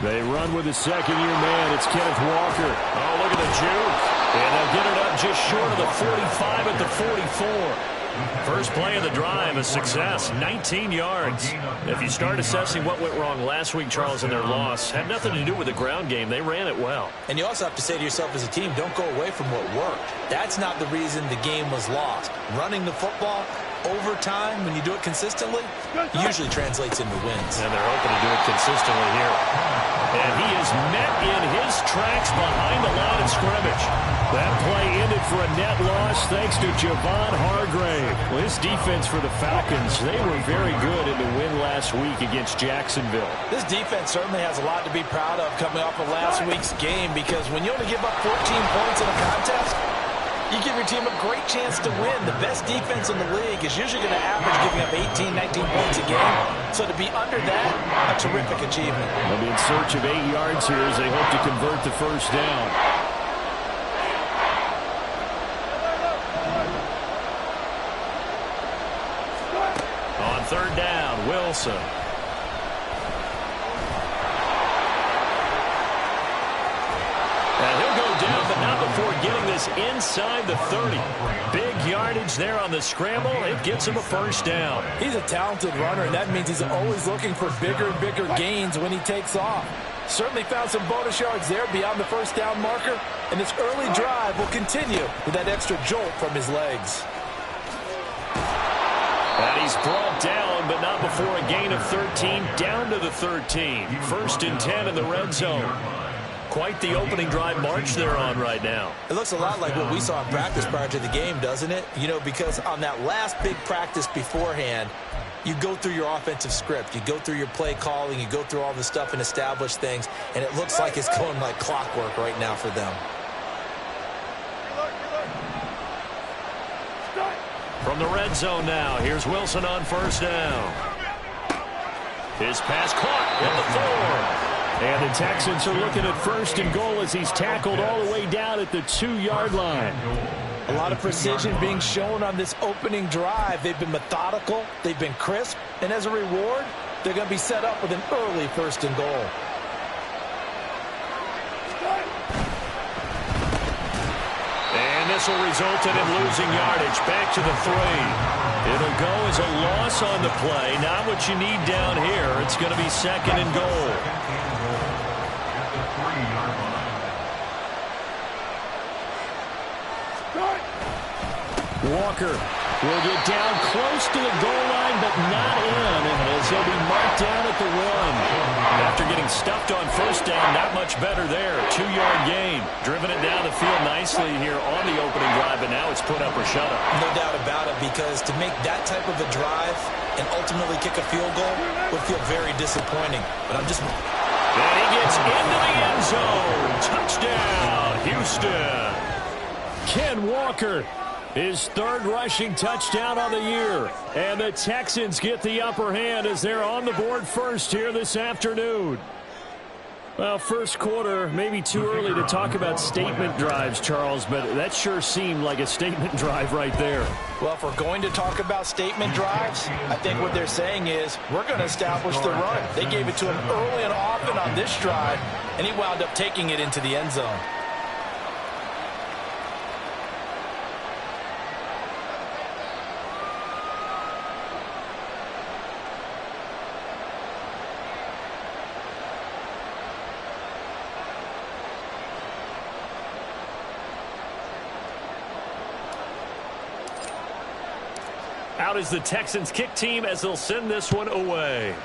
They run with the second-year man. It's Kenneth Walker. Oh, look at the juke. And they'll get it up just short of the 45 at the 44. First play of the drive, a success, 19 yards. If you start assessing what went wrong last week, Charles, in their loss, had nothing to do with the ground game. They ran it well. And you also have to say to yourself as a team, don't go away from what worked. That's not the reason the game was lost. Running the football over time, when you do it consistently, usually translates into wins. And they're hoping to do it consistently here. And he is met in his tracks behind the line of scrimmage. That play ended for a net loss thanks to Javon Hargrave. Well, this defense for the Falcons, they were very good in the win last week against Jacksonville. This defense certainly has a lot to be proud of coming off of last week's game, because when you only give up 14 points in a contest, you give your team a great chance to win. The best defense in the league is usually going to average giving up 18, 19 points a game. So to be under that, a terrific achievement. They'll be in search of 8 yards here as they hope to convert the first down. On third down, Wilson. And he'll go down, but not before getting this inside the 30. Big yardage there on the scramble. It gets him a first down. He's a talented runner, and that means he's always looking for bigger and bigger gains when he takes off. Certainly found some bonus yards there beyond the first down marker, and this early drive will continue with that extra jolt from his legs. And he's brought down, but not before a gain of 13, down to the 13. First and 10 in the red zone. Quite the opening drive march they're on right now. It looks a lot like what we saw in practice prior to the game, doesn't it? You know, because on that last big practice beforehand, you go through your offensive script. You go through your play calling. You go through all the stuff and establish things. And it looks like it's going like clockwork right now for them. From the red zone now, here's Wilson on first down. His pass caught at the 4. And the Texans are looking at first and goal as he's tackled all the way down at the 2-yard line. A lot of precision being shown on this opening drive. They've been methodical. They've been crisp. And as a reward, they're going to be set up with an early first and goal. And this will result in him losing yardage back to the 3. It'll go as a loss on the play. Not what you need down here. It's going to be second and goal. Walker will get down close to the goal line, but not in, as he'll be marked down at the 1. After getting stuffed on first down, not much better there. 2-yard gain. Driven it down the field nicely here on the opening drive, but now it's put up or shut up. No doubt about it, because to make that type of a drive and ultimately kick a field goal would feel very disappointing. But I'm just... And he gets into the end zone. Touchdown, Houston. Ken Walker. His third rushing touchdown on the year. And the Texans get the upper hand as they're on the board first here this afternoon. Well, first quarter, maybe too early to talk about statement drives, Charles, but that sure seemed like a statement drive right there. Well, if we're going to talk about statement drives, I think what they're saying is we're going to establish the run. They gave it to him early and often on this drive, and he wound up taking it into the end zone. Out is the Texans kick team as they'll send this one away.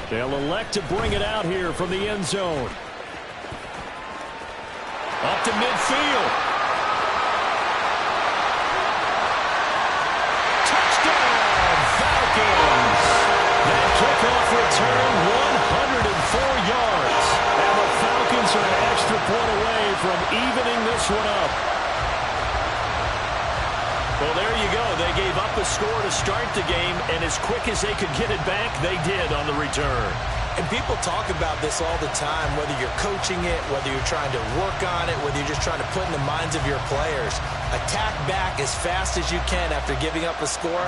They'll elect to bring it out here from the end zone. Up to midfield. Touchdown, Falcons! That kickoff return, 104 yards. And the Falcons are an extra point away from evening this one up. Well, there you go. They gave up a score to start the game, and as quick as they could get it back, they did on the return. And people talk about this all the time, whether you're coaching it, whether you're trying to work on it, whether you're just trying to put in the minds of your players. Attack back as fast as you can after giving up a score.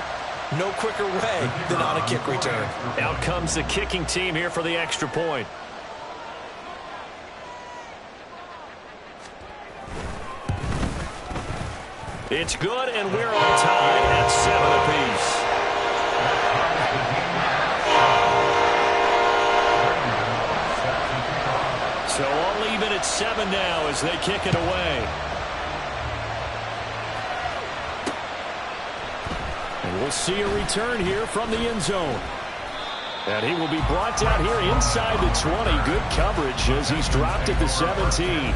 no quicker way than on a kick return. Out comes the kicking team here for the extra point. It's good, and we're all tied at 7 apiece. So all even at 7 now as they kick it away. And we'll see a return here from the end zone. And he will be brought down here inside the 20. Good coverage as he's dropped at the 17.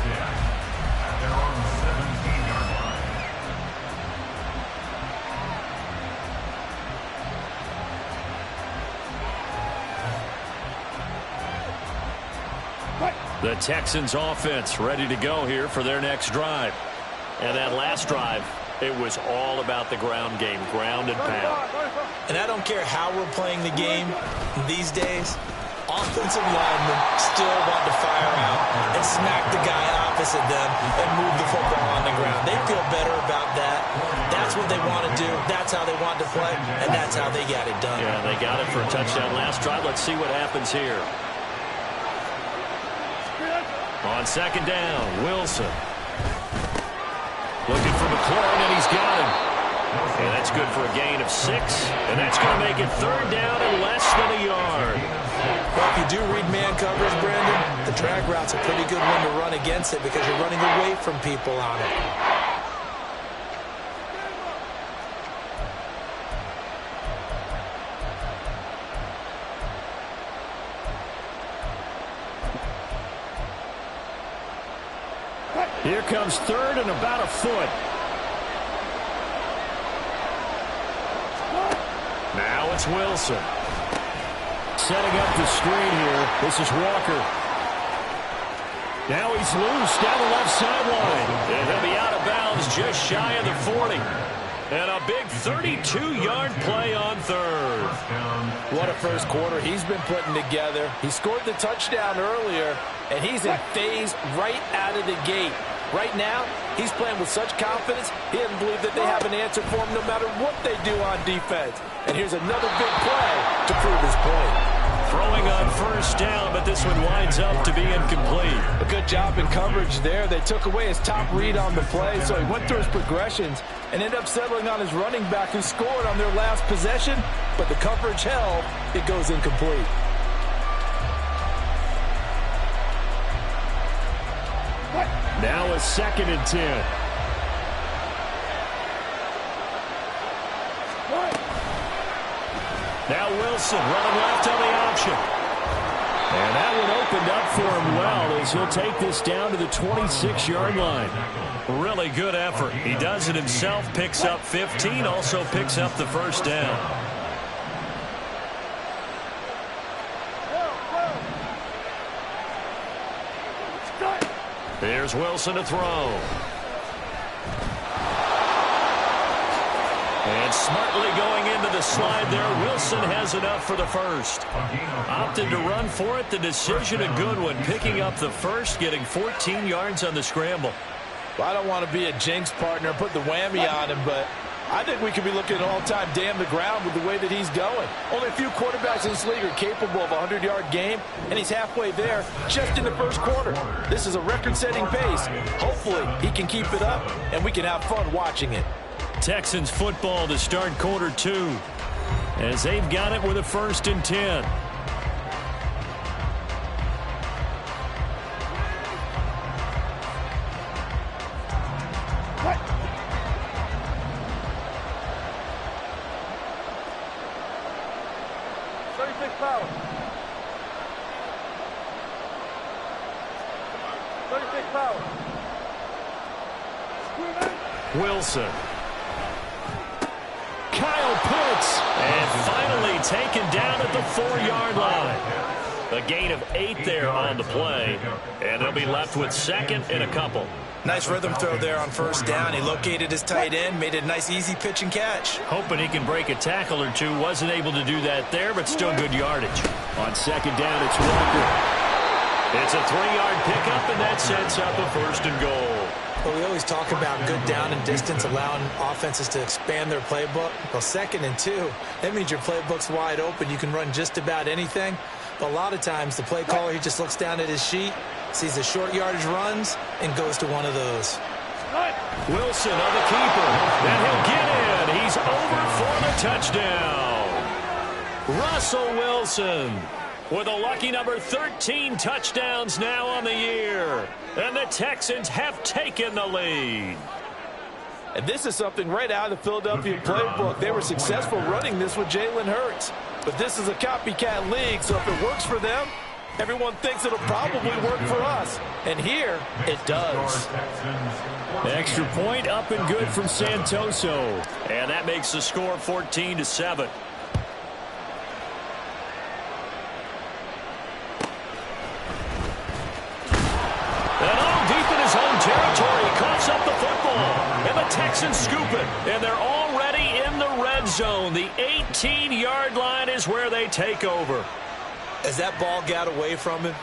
The Texans offense ready to go here for their next drive. And that last drive, it was all about the ground game, ground and pound. And I don't care how we're playing the game these days, offensive linemen still want to fire out and smack the guy opposite them and move the football on the ground. They feel better about that. That's what they want to do. That's how they want to play, and that's how they got it done. Yeah, they got it for a touchdown last drive. Let's see what happens here. On second down, Wilson. Looking for McLaurin, and he's got him. And that's good for a gain of 6. And that's going to make it third down and less than a yard. Well, if you do read man coverage, Brandon, the drag route's a pretty good one to run against it because you're running away from people on it. Here comes third and about a foot. Now it's Wilson. Setting up the screen here. This is Walker. Now he's loose down the left sideline. And he'll be out of bounds just shy of the 40. And a big 32-yard play on third. What a first quarter he's been putting together. He scored the touchdown earlier, and he's in phase right out of the gate. Right now, he's playing with such confidence, he doesn't believe that they have an answer for him no matter what they do on defense. And here's another big play to prove his point. Throwing on first down, but this one winds up to be incomplete. A good job in coverage there. They took away his top read on the play, so he went through his progressions and ended up settling on his running back who scored on their last possession, but the coverage held. It goes incomplete. Now a second and 10. Now Wilson running left on the option. And that one opened up for him well as he'll take this down to the 26-yard line. Really good effort. He does it himself, picks up 15, also picks up the first down. Here's Wilson to throw. And smartly going into the slide there, Wilson has enough for the first. Opted to run for it. The decision a good one. Picking up the first, getting 14 yards on the scramble. Well, I don't want to be a jinx partner, put the whammy on him, but I think we could be looking at all-time damn the ground with the way that he's going. Only a few quarterbacks in this league are capable of a 100-yard game, and he's halfway there just in the first quarter. This is a record-setting pace. Hopefully, he can keep it up, and we can have fun watching it. Texans football to start quarter 2 as they've got it with a 1st and 10. Wilson. Kyle Pitts. And finally taken down at the 4-yard line. A gain of 8 there on the play. And they'll be left with second and a couple. Nice rhythm throw there on first down. He located his tight end, made a nice easy pitch and catch. Hoping he can break a tackle or two. Wasn't able to do that there, but still good yardage. On second down, it's Walker. It's a 3-yard pickup, and that sets up a 1st and goal. Well, we always talk about good down and distance, allowing offenses to expand their playbook. Well, 2nd and 2, that means your playbook's wide open. You can run just about anything. But a lot of times, the play caller, he just looks down at his sheet, sees the short yardage runs, and goes to one of those. Wilson on the keeper, and he'll get in. He's over for the touchdown. Russell Wilson with a lucky number 13 touchdowns now on the year. And the Texans have taken the lead. And this is something right out of the Philadelphia playbook. They were successful running this with Jalen Hurts. But this is a copycat league, so if it works for them, everyone thinks it'll probably work for us. And here, it does. Extra point up and good from Santoso. And that makes the score 14-7. Territory, coughs up the football, and the Texans scoop it, and they're already in the red zone. The 18-yard line is where they take over. As that ball got away from him,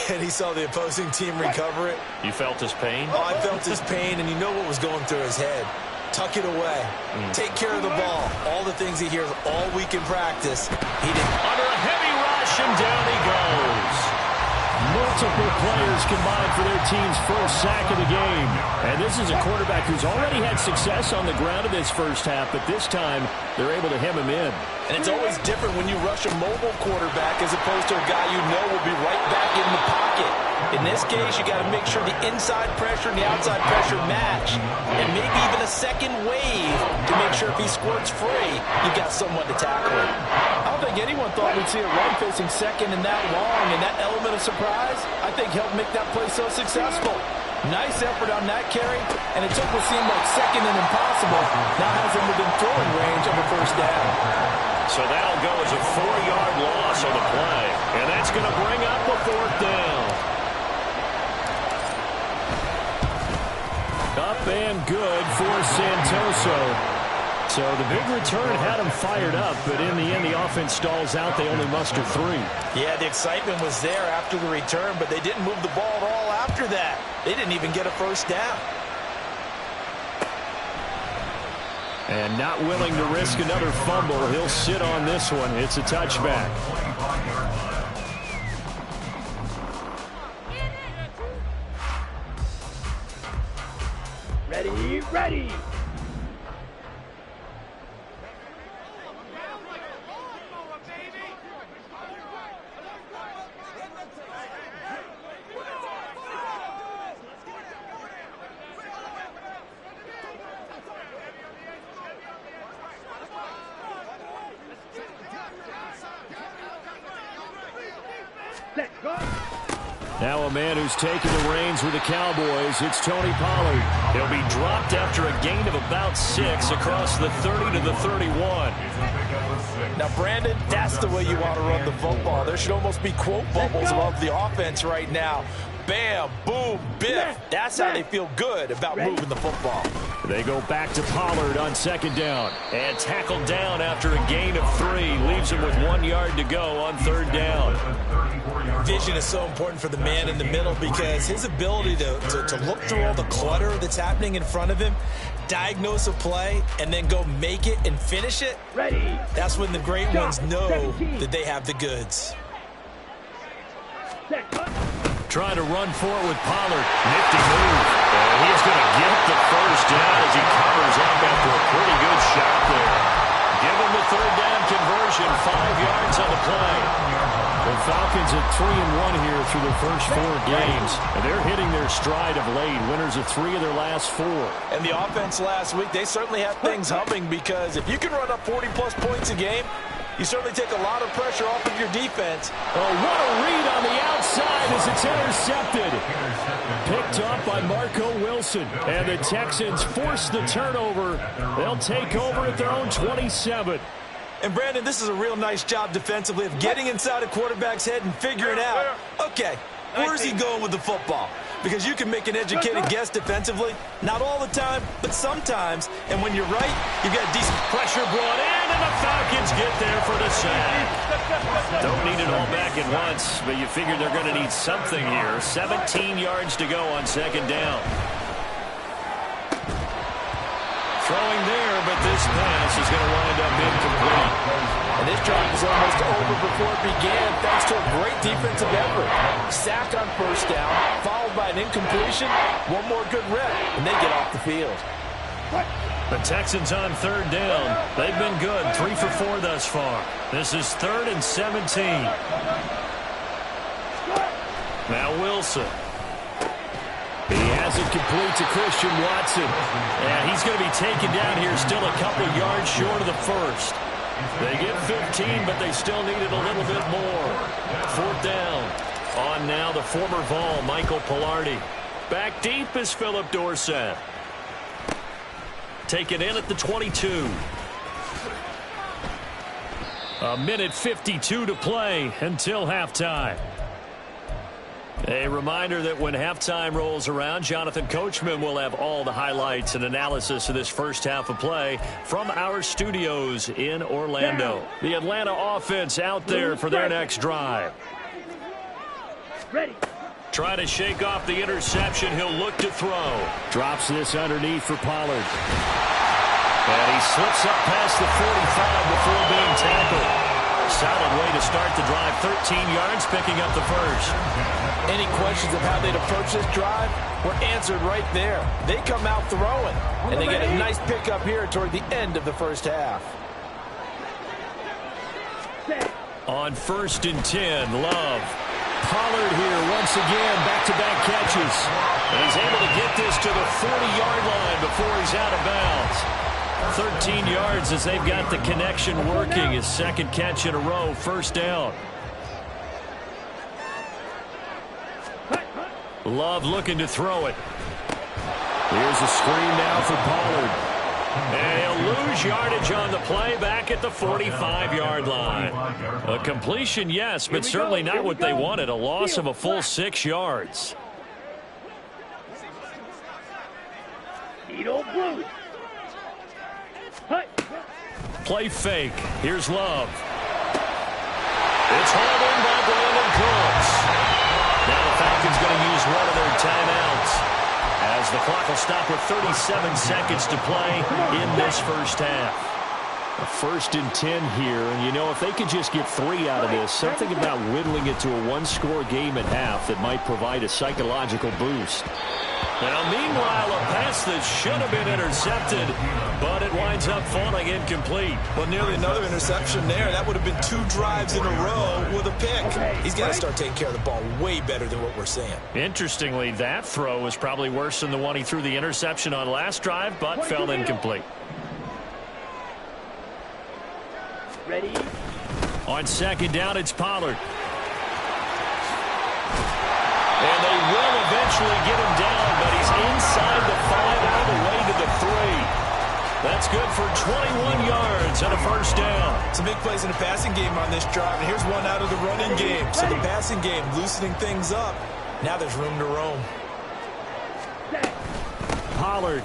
and he saw the opposing team recover it. You felt his pain? Oh, I felt his pain, and you know what was going through his head. Tuck it away. Take care of the ball. All the things he hears all week in practice, he did. Under a heavy rush, and down he goes. Multiple players combined for their team's first sack of the game. And this is a quarterback who's already had success on the ground in this first half, but this time they're able to hem him in. And it's always different when you rush a mobile quarterback as opposed to a guy you know will be right back in the pocket. In this case, you got to make sure the inside pressure and the outside pressure match. And maybe even a second wave to make sure if he squirts free, you've got someone to tackle him. I don't think anyone thought we'd see a run facing second and that long, and that element of surprise, I think, helped make that play so successful. Nice effort on that carry, and it took what seemed like second and impossible. Now has him within throwing range of a first down. So that'll go as a 4-yard loss on the play, and that's going to bring up a 4th down. Up and good for Santoso. So the big return had him fired up, but in the end, the offense stalls out. They only muster 3. Yeah, the excitement was there after the return, but they didn't move the ball at all after that. They didn't even get a first down. And not willing to risk another fumble, he'll sit on this one. It's a touchback. Ready. Now a man who's taken the reins with the Cowboys, it's Tony Pollard. He'll be dropped after a gain of about 6 across the 30 to the 31. Now, Brandon, that's the way you want to run the football. There should almost be quote bubbles above the offense right now. Bam, boom, biff. That's how they feel good about moving the football. They go back to Pollard on 2nd down. And tackled down after a gain of 3. Leaves him with 1 yard to go on 3rd down. Vision is so important for the man in the middle because his ability to look through all the clutter that's happening in front of him, diagnose a play, and then go make it and finish it, that's when the great ones know that they have the goods. Trying to run for it with Pollard. Nifty move. And he's going to get the first down as he covers up after a pretty good shot there. Give him the 3rd down conversion. 5 yards on the play. The Falcons at 3-1 here through the first 4 games. And they're hitting their stride of late. Winners of 3 of their last 4. And the offense last week, they certainly have things humming because if you can run up 40-plus points a game, you certainly take a lot of pressure off of your defense. Oh, what a read on the outside as it's intercepted. Picked up by Marco Wilson. And the Texans force the turnover. They'll take over at their own 27. And, Brandon, this is a real nice job defensively of getting inside a quarterback's head and figuring out, okay, where's he going with the football? Because you can make an educated guess defensively. Not all the time, but sometimes. And when you're right, you've got decent pressure brought in, and the Falcons get there for the sack. Don't need it all back at once, but you figure they're going to need something here. 17 yards to go on 2nd down. this pass is going to wind up incomplete. And this drive is almost over before it began, thanks to a great defensive effort. Sack on first down, followed by an incompletion. One more good rep, and they get off the field. The Texans on third down. They've been good, 3 for 4 thus far. This is 3rd and 17. Now Wilson. He has it complete to Christian Watson. And he's going to be taken down here, still a couple yards short of the first. They get 15, but they still needed a little bit more. 4th down. On now the former Vol, Michael Pilardi. Back deep is Philip Dorsett. Taken in at the 22. A minute 52 to play until halftime. A reminder that when halftime rolls around, Jonathan Coachman will have all the highlights and analysis of this first half of play from our studios in Orlando. The Atlanta offense out there for their next drive. Ready. Try to shake off the interception. He'll look to throw. Drops this underneath for Pollard. And he slips up past the 45 before being tackled. Solid way to start the drive. 13 yards, picking up the first. Any questions of how they'd approach this drive were answered right there. They come out throwing, and they get a nice pickup here toward the end of the first half. On 1st and 10, Love. Pollard here once again, back-to-back catches. And he's able to get this to the 40-yard line before he's out of bounds. 13 yards as they've got the connection working. His second catch in a row, 1st down. Love looking to throw it. Here's a screen now for Pollard. And he'll lose yardage on the play back at the 45-yard line. A completion, yes, but certainly not what they wanted. A loss of a full 6 yards. Play fake. Here's Love. It's hauled in by Brandon Cooks. Now the Falcons going to use one of their timeouts as the clock will stop with 37 seconds to play in this first half. A 1st and 10 here, and you know, if they could just get 3 out of this, something about whittling it to a 1-score game at half that might provide a psychological boost. Now, meanwhile, a pass that should have been intercepted, but it winds up falling incomplete. Well, nearly another interception there. That would have been 2 drives in a row with a pick. He's got to start taking care of the ball way better than what we're seeing. Interestingly, that throw was probably worse than the one he threw the interception on last drive, but fell incomplete. Ready. On 2nd down, it's Pollard. And they will eventually get him down, but he's inside the 5 all the way to the 3. That's good for 21 yards and a 1st down. Some big plays in the passing game on this drive, and here's one out of the running game. So the passing game loosening things up. Now there's room to roam. Pollard.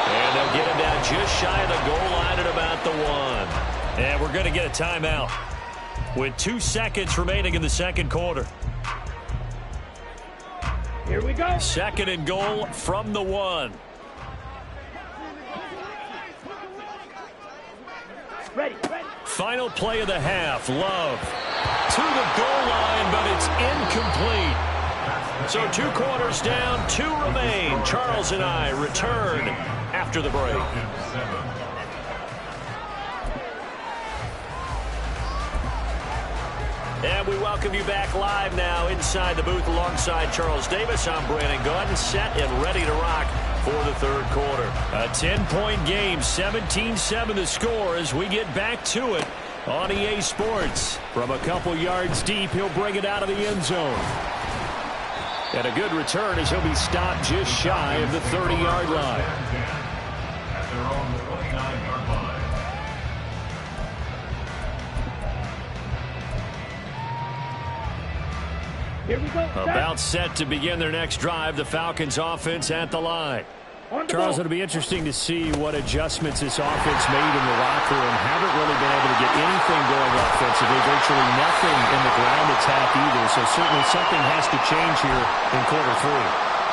And they'll get him down just shy of the goal line at about the 1. And we're going to get a timeout with 2 seconds remaining in the second quarter. Here we go. 2nd and goal from the 1. Ready. Final play of the half. Love to the goal line, but it's incomplete. So 2 quarters down, 2 remain. Charles and I return after the break. And we welcome you back live now inside the booth alongside Charles Davis. I'm Brandon Gaudin, set and ready to rock for the 3rd quarter. A 10-point game, 17-7 the score as we get back to it on EA Sports. From a couple yards deep, he'll bring it out of the end zone. And a good return as he'll be stopped just shy of the 30-yard line. Here we go. About set to begin their next drive, the Falcons offense at the line. Charles, it'll be interesting to see what adjustments this offense made in the locker room. Haven't really been able to get anything going offensively, virtually nothing in the ground attack either, so certainly something has to change here in quarter 3.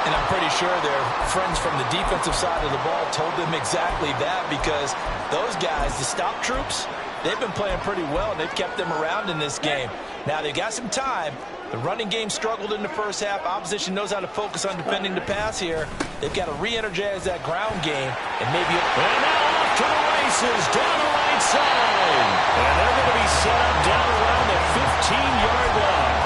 And I'm pretty sure their friends from the defensive side of the ball told them exactly that, because those guys, the stop troops, they've been playing pretty well, and they've kept them around in this game. Now, they've got some time. The running game struggled in the first half. Opposition knows how to focus on defending the pass here. They've got to re-energize that ground game. And maybe... And now off to the races, down the right side. And they're going to be set up down around the 15-yard line.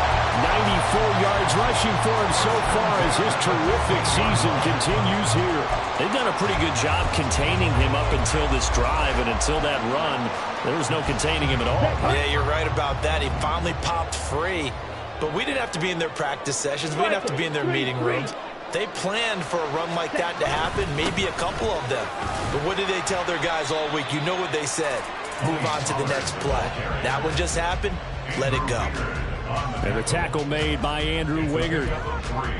94 yards rushing for him so far as his terrific season continues here. They've done a pretty good job containing him up until this drive, and until that run, there was no containing him at all. Yeah, you're right about that. He finally popped free. But we didn't have to be in their practice sessions. We didn't have to be in their meeting rooms. They planned for a run like that to happen, maybe a couple of them. But what did they tell their guys all week? You know what they said. Move on to the next play. That one just happened. Let it go. And the tackle made by Andrew Wingard.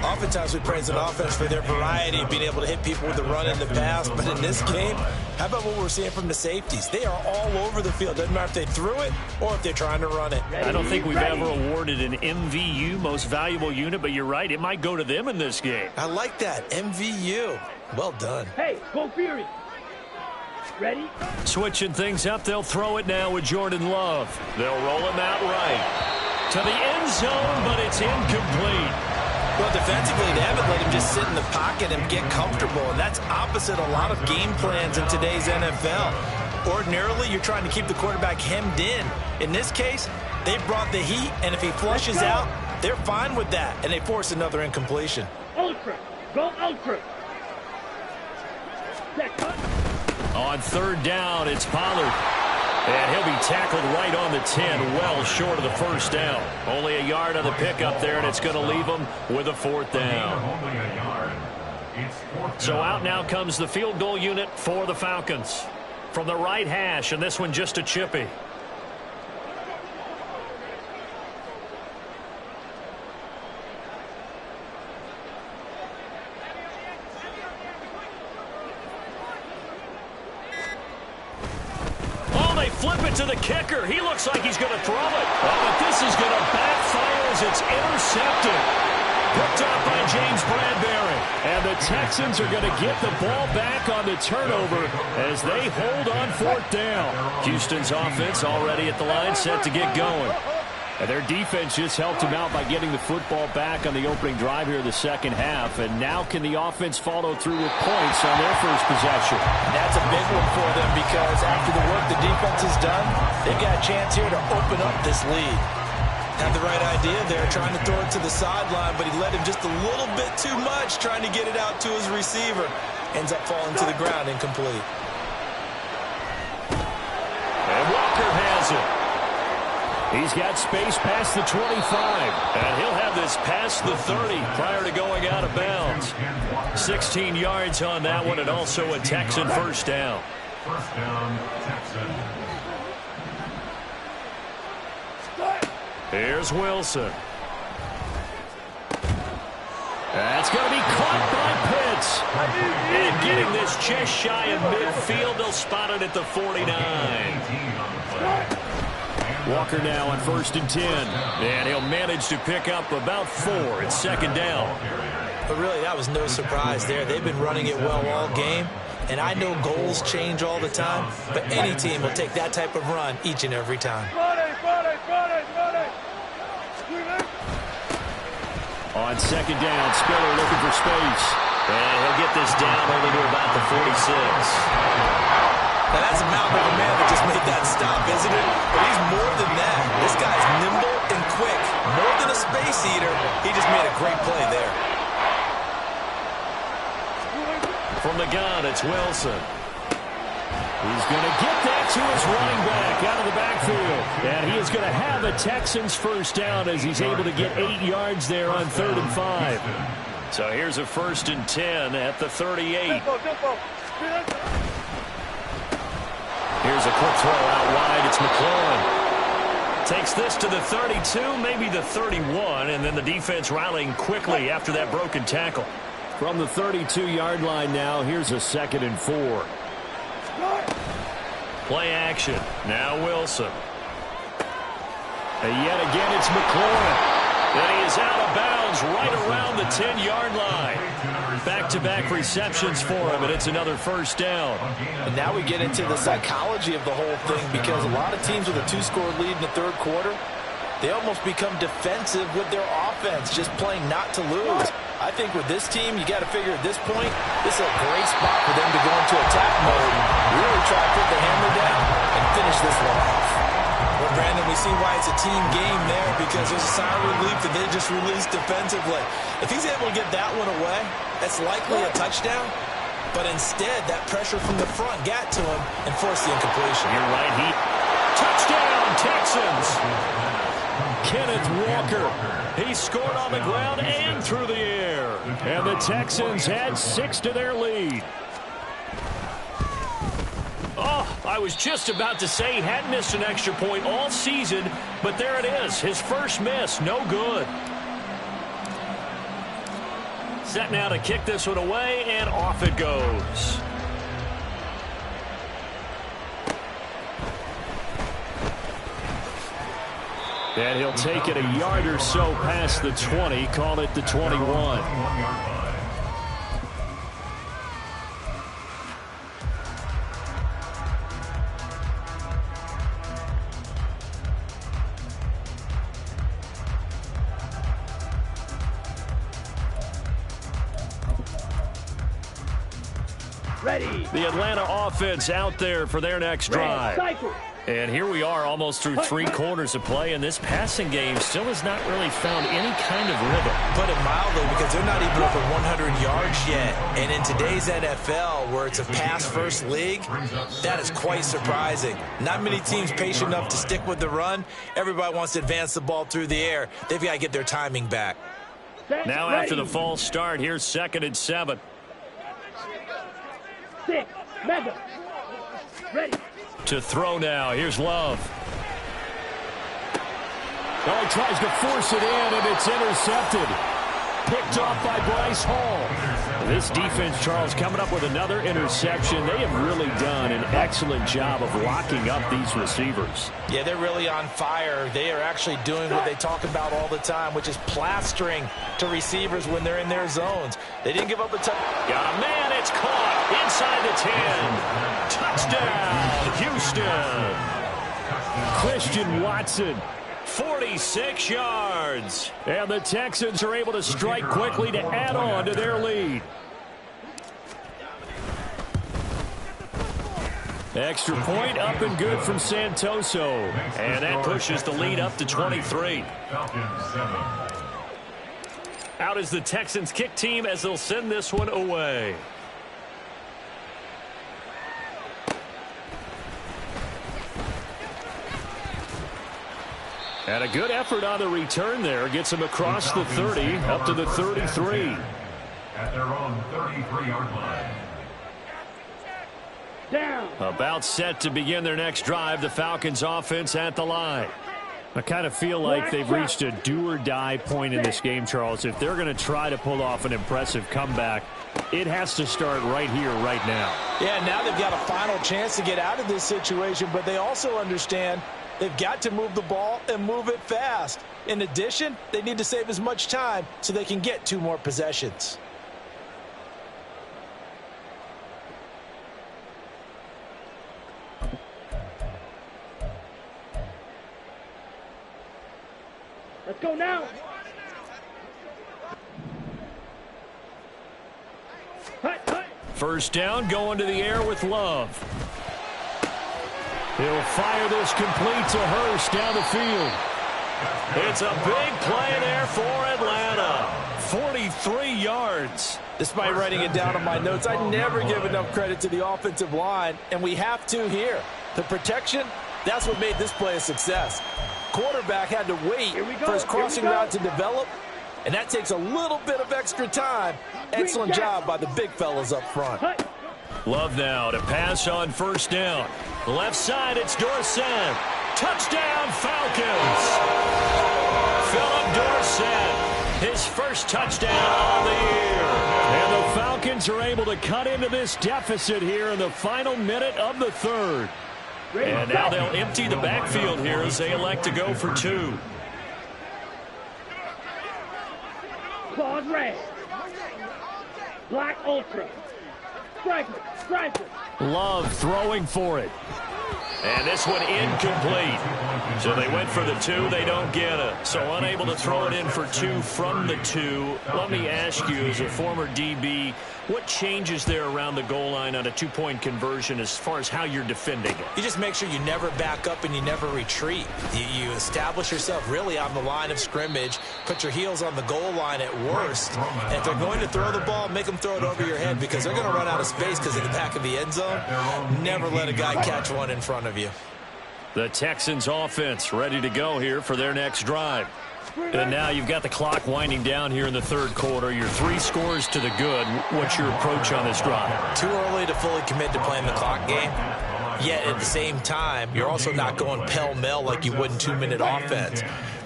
Oftentimes we praise an offense for their variety, being able to hit people with the run and the pass. But in this game, how about what we're seeing from the safeties? They are all over the field. Doesn't matter if they threw it or if they're trying to run it. I don't think we've ever awarded an MVU, most valuable unit, but you're right. It might go to them in this game. I like that. MVU. Well done. Hey, go Fury. Ready? Switching things up, they'll throw it now with Jordan Love. They'll roll him out right to the end zone, but it's incomplete. Well, defensively, they haven't let him just sit in the pocket and get comfortable, and that's opposite a lot of game plans in today's NFL. Ordinarily, you're trying to keep the quarterback hemmed in. In this case, they brought the heat, and if he flushes out, they're fine with that, and they force another incompletion. Ultra. Go Ultra. On third down, it's Pollard. And he'll be tackled right on the 10, well short of the first down. Only a yard on the pickup there, and it's going to leave him with a fourth down. So out now comes the field goal unit for the Falcons. From the right hash, and this one just a chippy. Flip it to the kicker. He looks like he's going to throw it. Oh, but this is going to backfire as it's intercepted. Picked up by James Bradbury. And the Texans are going to get the ball back on the turnover as they hold on fourth down. Houston's offense already at the line, set to get going. And their defense just helped him out by getting the football back on the opening drive here in the second half. And now can the offense follow through with points on their first possession? That's a big one for them, because after the work the defense has done, they've got a chance here to open up this lead. Had the right idea there, trying to throw it to the sideline, but he let him just a little bit too much, trying to get it out to his receiver. Ends up falling to the ground, incomplete. And Walker has it. He's got space past the 25, and he'll have this past the 30 prior to going out of bounds. 16 yards on that one, and also a Texan first down. First down, Texan. Here's Wilson. That's going to be caught by Pitts. And getting this just shy of midfield, they'll spot it at the 49. Walker now on 1st and 10. And he'll manage to pick up about 4. It's second down. But really, that was no surprise there. They've been running it well all game. And I know goals change all the time, but any team will take that type of run each and every time. On second down, Spiller looking for space. And he'll get this down only to about the 46. Now, that's a mountain of a man that just made that stop, isn't it? But he's more than that. This guy's nimble and quick. More than a space eater. He just made a great play there. From the gun, it's Wilson. He's going to get that to his running back out of the backfield. And he is going to have a Texans first down as he's able to get 8 yards there on 3rd and 5. So here's a 1st and 10 at the 38. Here's a quick throw out wide. It's McLaurin. Takes this to the 32, maybe the 31, and then the defense rallying quickly after that broken tackle. From the 32-yard line now, here's a 2nd and 4. Play action. Now Wilson. And yet again, it's McLaurin. And he is out of bounds right around the 10-yard line. Back-to-back receptions for him, and it's another first down. And now we get into the psychology of the whole thing, because a lot of teams with a 2-score lead in the third quarter, they almost become defensive with their offense, just playing not to lose. I think with this team, you got to figure at this point, this is a great spot for them to go into attack mode and really try to put the hammer down and finish this one off. Well, Brandon, we see why it's a team game there, because there's a sign of relief that they just released defensively. If he's able to get that one away, that's likely a touchdown. But instead, that pressure from the front got to him and forced the incompletion. You're right. Touchdown, Texans! Kenneth Walker. He scored on the ground and through the air. And the Texans add 6 to their lead. Oh, I was just about to say he hadn't missed an extra point all season, but there it is. His first miss, no good. Set now to kick this one away, and off it goes. And he'll take it a yard or so past the 20, call it the 21. Ready. The Atlanta offense out there for their next drive. And here we are almost through 3 quarters of play, and this passing game still has not really found any kind of rhythm. Put it mildly, because they're not even over 100 yards yet. And in today's NFL, where it's a pass-first league, that is quite surprising. Not many teams patient enough to stick with the run. Everybody wants to advance the ball through the air. They've got to get their timing back. Now after the false start, here's 2nd and 7. 6, mega. Ready. To throw now. Here's Love. Oh, he tries to force it in, and it's intercepted. Picked off by Bryce Hall. This defense, Charles, coming up with another interception. They have really done an excellent job of locking up these receivers. Yeah, they're really on fire. They are actually doing what they talk about all the time, which is plastering to receivers when they're in their zones. They didn't give up a touch. Got a man. It's caught inside the 10. Touchdown, Houston. Christian Watson. 46 yards. And the Texans are able to strike quickly to add on to their lead. Extra point up and good from Santoso. And that pushes the lead up to 23. Out is the Texans kick team as they'll send this one away. And a good effort on the return there. Gets him across the 30, up to the 33. At their own 33-yard line. Down. About set to begin their next drive. The Falcons offense at the line. I kind of feel like they've reached a do-or-die point in this game, Charles. If they're going to try to pull off an impressive comeback, it has to start right here, right now. Yeah, now they've got a final chance to get out of this situation, but they also understand they've got to move the ball and move it fast. In addition, they need to save as much time so they can get 2 more possessions. Let's go now. First down, going to the air with Love. He'll fire this complete to Hurst down the field. It's a big play there for Atlanta. 43 yards. Despite writing it down on my notes, I never give enough credit to the offensive line, and we have to here. The protection, that's what made this play a success. Quarterback had to wait for his crossing route to develop, and that takes a little bit of extra time. Excellent job by the big fellas up front. Love now to pass on first down. Left side, it's Dorsett. Touchdown, Falcons. Philip Dorsett, his first touchdown on the year. And the Falcons are able to cut into this deficit here in the final minute of the third. And now they'll empty the backfield here as they elect to go for 2. Claws red. Black ultra. Striker, striker. Love throwing for it. And this one incomplete. So they went for the 2. They don't get it. So unable to throw it in for 2 from the 2. Let me ask you, as a former DB, what changes there around the goal line on a 2-point conversion as far as how you're defending it? You just make sure you never back up and you never retreat. You establish yourself really on the line of scrimmage, put your heels on the goal line at worst, and if they're going to throw the ball, make them throw it over your head because they're going to run out of space because of the back of the end zone. Never let a guy catch one in front of you. The Texans offense ready to go here for their next drive. And now you've got the clock winding down here in the third quarter. You're 3 scores to the good. What's your approach on this drive? Too early to fully commit to playing the clock game. Yet at the same time, you're also not going pell-mell like you would in 2-minute offense.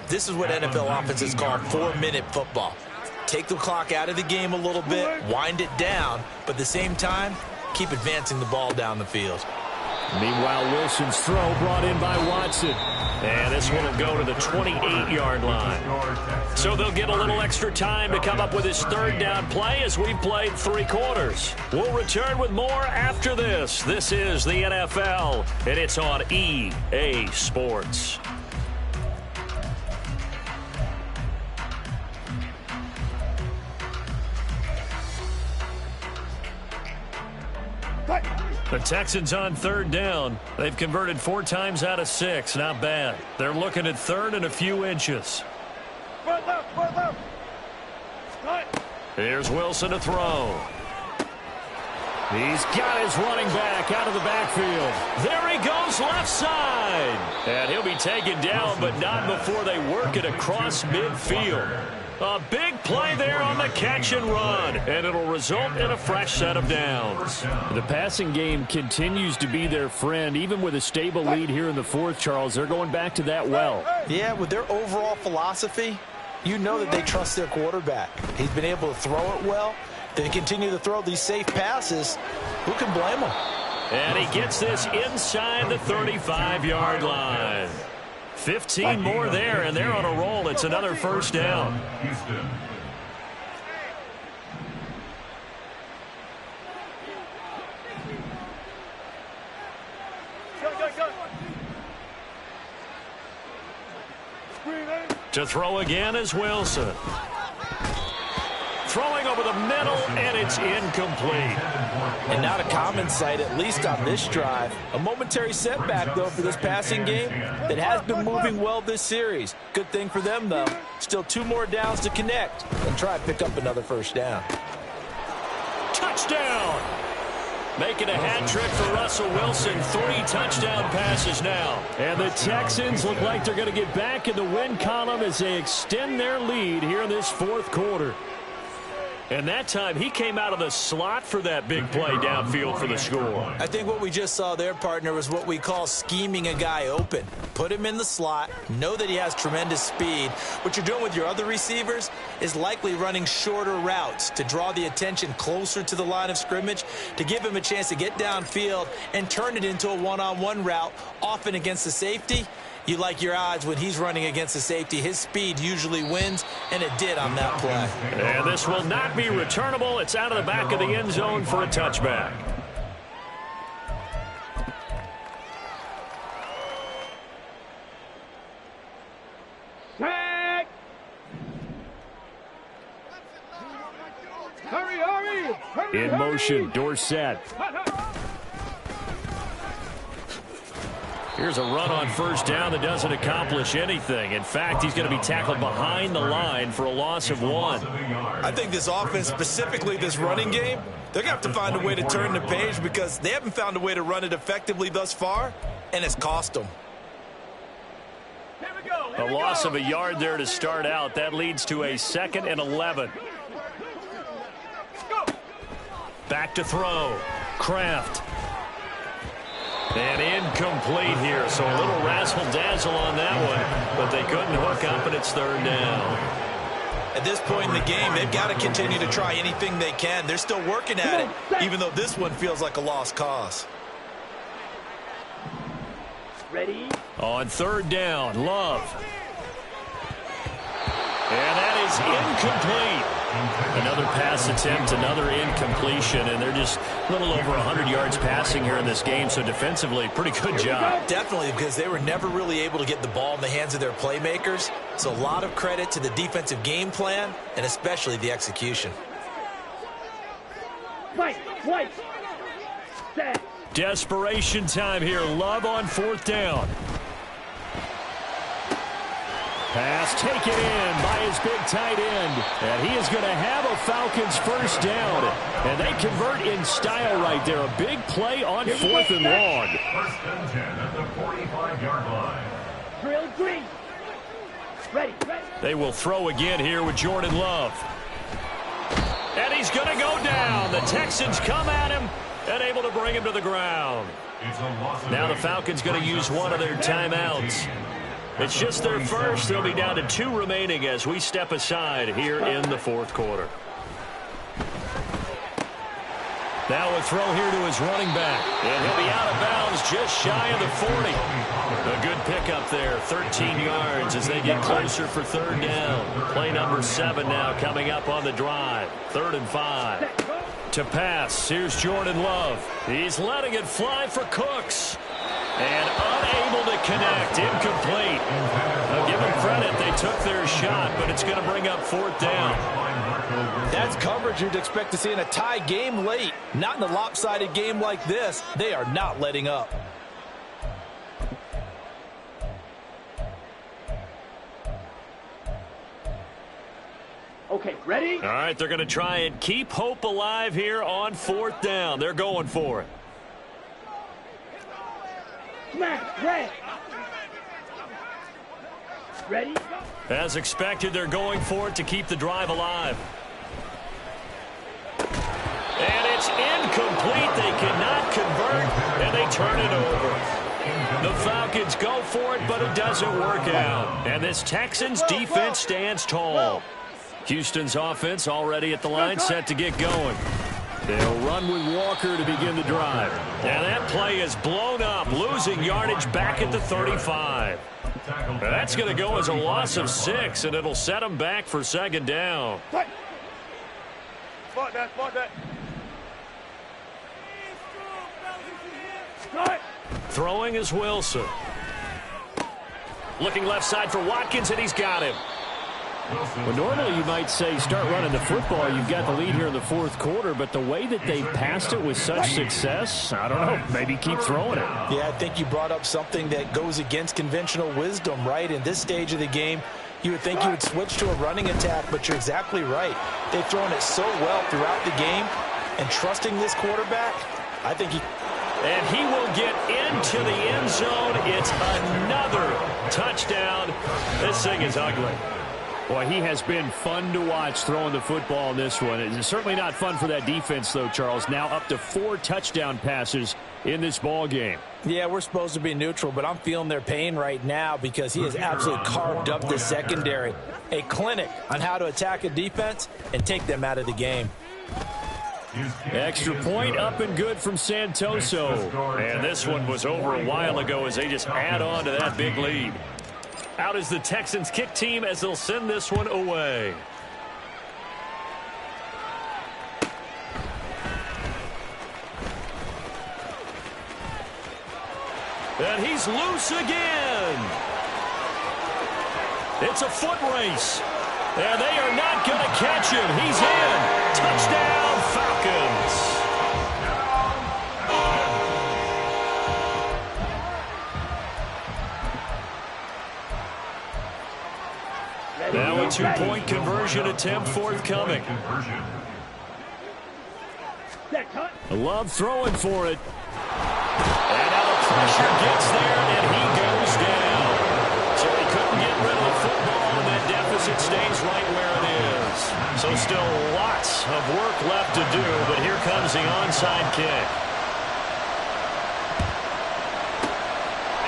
This is what NFL offenses call 4-minute football. Take the clock out of the game a little bit, wind it down, but at the same time, keep advancing the ball down the field. Meanwhile, Wilson's throw brought in by Watson. And this one will go to the 28-yard line. So they'll get a little extra time to come up with his third down play as we've played 3 quarters. We'll return with more after this. This is the NFL, and it's on EA Sports. The Texans on third down. They've converted 4 times out of 6. Not bad. They're looking at third and a few inches. Here's Wilson to throw. He's got his running back out of the backfield. There he goes, left side. And he'll be taken down, but not before they work it across midfield. A big play there on the catch and run, and it'll result in a fresh set of downs. The passing game continues to be their friend, even with a stable lead here in the fourth, Charles. They're going back to that well. Yeah, with their overall philosophy, you know that they trust their quarterback. He's been able to throw it well. They continue to throw these safe passes. Who can blame them? And he gets this inside the 35-yard line. 15 more there, and they're on a roll. It's another first down. To throw again is Wilson. Throwing over the middle, and it's incomplete. And not a common sight, at least on this drive. A momentary setback, though, for this passing game that has been moving well this series. Good thing for them, though. Still 2 more downs to connect and try to pick up another first down. Touchdown! Making a hat trick for Russell Wilson. 3 touchdown passes now. And the Texans look like they're going to get back in the win column as they extend their lead here in this fourth quarter. And that time, he came out of the slot for that big play downfield for the score. I think what we just saw there, partner, was what we call scheming a guy open. Put him in the slot, know that he has tremendous speed. What you're doing with your other receivers is likely running shorter routes to draw the attention closer to the line of scrimmage, to give him a chance to get downfield and turn it into a one-on-one route, often against the safety. You like your odds when he's running against the safety. His speed usually wins, and it did on that play. And this will not be returnable. It's out of the back of the end zone for a touchback. Tag! Hurry! In motion, Dorsett. Here's a run on first down that doesn't accomplish anything. In fact, he's going to be tackled behind the line for a loss of 1. I think this offense, specifically this running game, they're going to have to find a way to turn the page because they haven't found a way to run it effectively thus far, and it's cost them. A loss of a yard there to start out. That leads to a 2nd and 11. Back to throw. Kraft. And incomplete here, so a little razzle-dazzle on that one, but they couldn't hook up, and it's 3rd down. At this point in the game, they've got to continue to try anything they can. They're still working at it, even though this one feels like a lost cause. Ready? On 3rd down, Love. And that is incomplete. Another pass attempt, another incompletion, and they're just a little over 100 yards passing here in this game, so defensively, pretty good job. Definitely, because they were never really able to get the ball in the hands of their playmakers, so a lot of credit to the defensive game plan, and especially the execution. White. Set. Desperation time here. Love on 4th down. Pass taken in by his big tight end. And he is going to have a Falcons first down. And they convert in style right there. A big play on 4th and long. First and 10 at the 45-yard line. Drill green. Ready. They will throw again here with Jordan Love. And he's going to go down. The Texans come at him and able to bring him to the ground. Now the Falcons going to use one of their timeouts. It's just their first. They'll be down to 2 remaining as we step aside here in the 4th quarter. Now a throw here to his running back. And he'll be out of bounds just shy of the 40. A good pickup there, 13 yards as they get closer for 3rd down. Play number 7 now coming up on the drive. 3rd and 5. To pass, here's Jordan Love. He's letting it fly for Cooks. And unable to connect, incomplete. Now give them credit, they took their shot, but it's going to bring up 4th down. That's coverage you'd expect to see in a tie game late. Not in a lopsided game like this. They are not letting up. Okay, ready? All right, they're going to try and keep hope alive here on 4th down. They're going for it. Smash, red. Ready? As expected, they're going for it to keep the drive alive. And it's incomplete. They cannot convert, and they turn it over. The Falcons go for it, but it doesn't work out. And this Texans defense stands tall. Houston's offense already at the line, set to get going. They'll run with Walker to begin the drive. And that play is blown up, losing yardage back at the 35. That's going to go as a loss of 6, and it'll set them back for 2nd down. Spot that. Throwing is Wilson. Looking left side for Watkins, and he's got him. Well, normally you might say start running the football. You've got the lead here in the 4th quarter, but the way that they passed it with such success, I don't know, maybe keep throwing it. Yeah, I think you brought up something that goes against conventional wisdom, right? In this stage of the game, you would think you would switch to a running attack, but you're exactly right. They've thrown it so well throughout the game, and trusting this quarterback, I think he... And he will get into the end zone. It's another touchdown. This thing is ugly. Boy, he has been fun to watch throwing the football in this one. It's certainly not fun for that defense, though, Charles. Now up to 4 touchdown passes in this ball game. Yeah, we're supposed to be neutral, but I'm feeling their pain right now because he has absolutely carved up the secondary. A clinic on how to attack a defense and take them out of the game. Extra point up and good from Santoso. And this one was over a while ago as they just add on to that big lead. Out is the Texans kick team as they'll send this one away. And he's loose again. It's a foot race. And they are not going to catch him. He's in. Touchdown, Falcons. Now a two-point conversion attempt forthcoming. Love throwing for it. And now the pressure gets there, and he goes down. So he couldn't get rid of the football, and that deficit stays right where it is. So still lots of work left to do, but here comes the onside kick.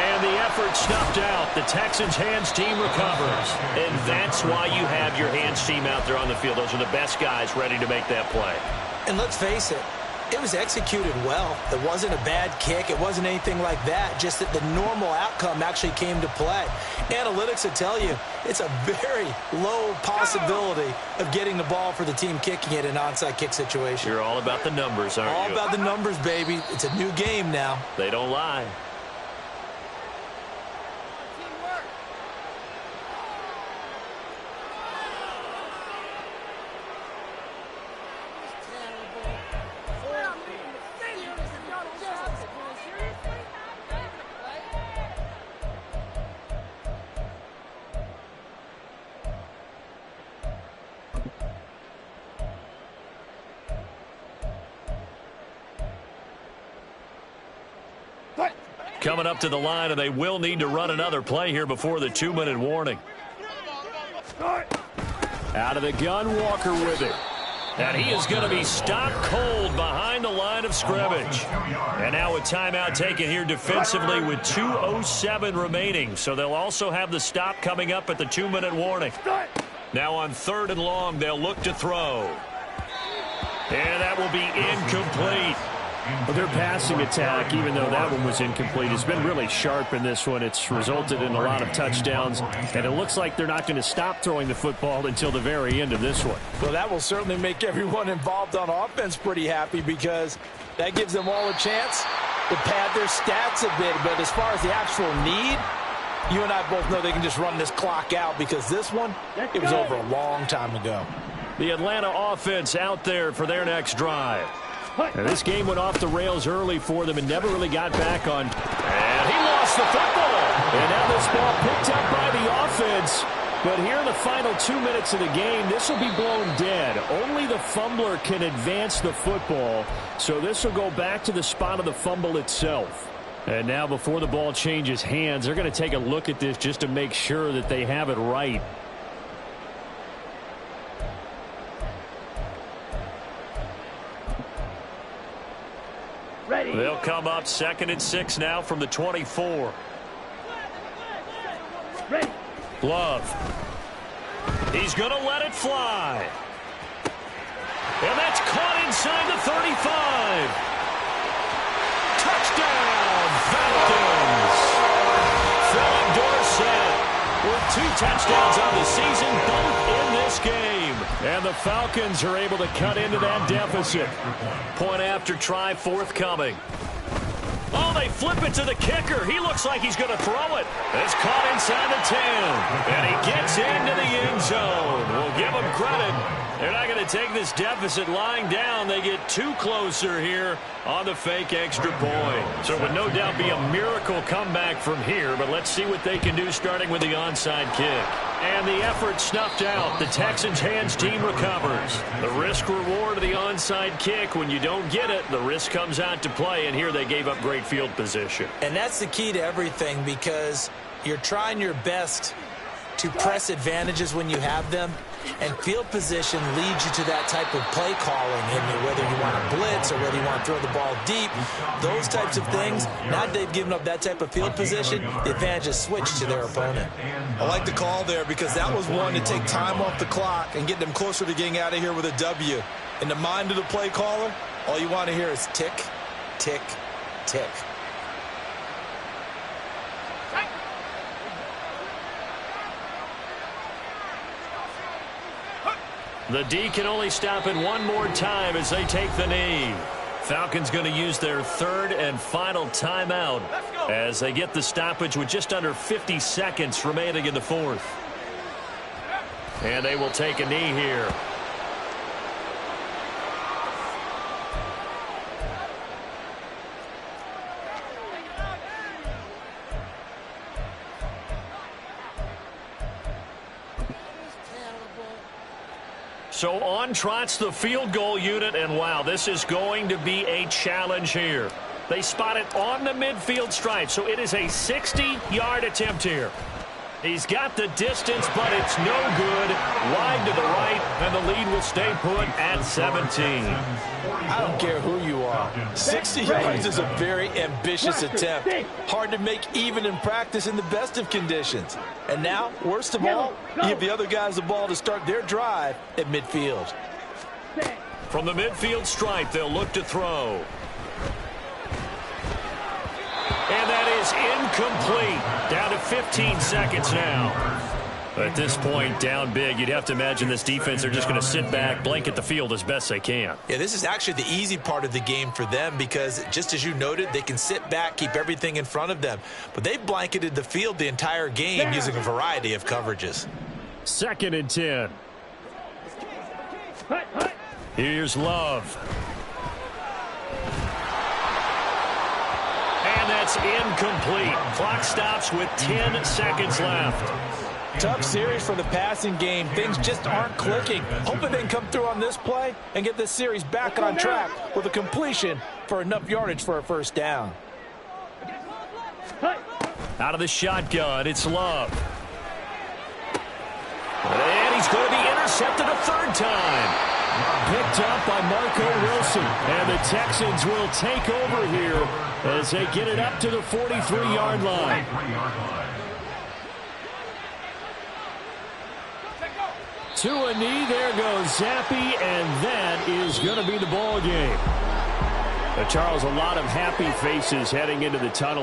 And the effort snuffed out. The Texans hands team recovers. And that's why you have your hands team out there on the field. Those are the best guys ready to make that play. And let's face it, It was executed well. It wasn't a bad kick. It wasn't anything like that. Just that the normal outcome actually came to play. Analytics will tell you it's a very low possibility of getting the ball for the team kicking it in an onside kick situation. You're all about the numbers, aren't you? All about the numbers, baby. It's a new game now. They don't lie. Coming up to the line, and they will need to run another play here before the 2-minute warning. Out of the gun, Walker with it. And he is going to be stopped cold behind the line of scrimmage. And now a timeout taken here defensively with 2:07 remaining. So they'll also have the stop coming up at the 2-minute warning. Now on 3rd and long, they'll look to throw. And that will be incomplete. Well, their passing attack, even though that one was incomplete, has been really sharp in this one. It's resulted in a lot of touchdowns, and it looks like they're not going to stop throwing the football until the very end of this one. Well, that will certainly make everyone involved on offense pretty happy because that gives them all a chance to pad their stats a bit. But as far as the actual need, you and I both know they can just run this clock out because this one, it was over a long time ago. The Atlanta offense out there for their next drive. And this game went off the rails early for them and never really got back on. And he lost the football. And now this ball picked up by the offense. But here in the final 2 minutes of the game, this will be blown dead. Only the fumbler can advance the football. So this will go back to the spot of the fumble itself. And now before the ball changes hands, they're going to take a look at this just to make sure that they have it right. Ready. They'll come up 2nd and 6 now from the 24. Ready. Love. He's going to let it fly. And that's caught inside the 35. Touchdown, Falcons. Philip Dorsett with 2 touchdowns on the season, both in this game. And the Falcons are able to cut into that deficit. Point after try forthcoming. Oh, they flip it to the kicker. He looks like he's going to throw it. It's caught inside the 10. And he gets into the end zone. We'll give him credit. They're not going to take this deficit lying down. They get 2 closer here on the fake extra point. So it would no doubt be a miracle comeback from here, but let's see what they can do starting with the onside kick. And the effort snuffed out. The Texans' hands team recovers. The risk-reward of the onside kick, when you don't get it, the risk comes out to play, and here they gave up great field position. And that's the key to everything because you're trying your best to press advantages when you have them, and field position leads you to that type of play calling, and whether you want to blitz or whether you want to throw the ball deep, those types of things. Now that they've given up that type of field position, the advantage is switched to their opponent. I like the call there because that was one to take time off the clock and get them closer to getting out of here with a W. In the mind of the play caller, all you want to hear is tick, tick, tick. The D can only stop it one more time as they take the knee. Falcons going to use their 3rd and final timeout as they get the stoppage with just under 50 seconds remaining in the 4th. And they will take a knee here. So on trots the field goal unit, and wow, this is going to be a challenge here. They spot it on the midfield stripe, so it is a 60-yard attempt here. He's got the distance, but it's no good. Wide to the right, and the lead will stay put at 17. I don't care who you are. 60 yards is a very ambitious attempt. Hard to make even in practice in the best of conditions. And now, worst of all, you give the other guys the ball to start their drive at midfield. From the midfield stripe, they'll look to throw. And that is incomplete. Down to 15 seconds now. At this point, down big, you'd have to imagine this defense, they're just going to sit back, blanket the field as best they can. Yeah, this is actually the easy part of the game for them because, just as you noted, they can sit back, keep everything in front of them. But they've blanketed the field the entire game using a variety of coverages. 2nd and 10. Here's Love. And that's incomplete. Clock stops with 10 seconds left. Tough series for the passing game. Things just aren't clicking. Hoping they can come through on this play and get this series back on track with a completion for enough yardage for a first down. Out of the shotgun, it's Love. And he's going to be intercepted a 3rd time. Picked up by Marco Wilson. And the Texans will take over here as they get it up to the 43-yard line. To a knee, there goes Zappi, and that is going to be the ball game. Charles, a lot of happy faces heading into the tunnel.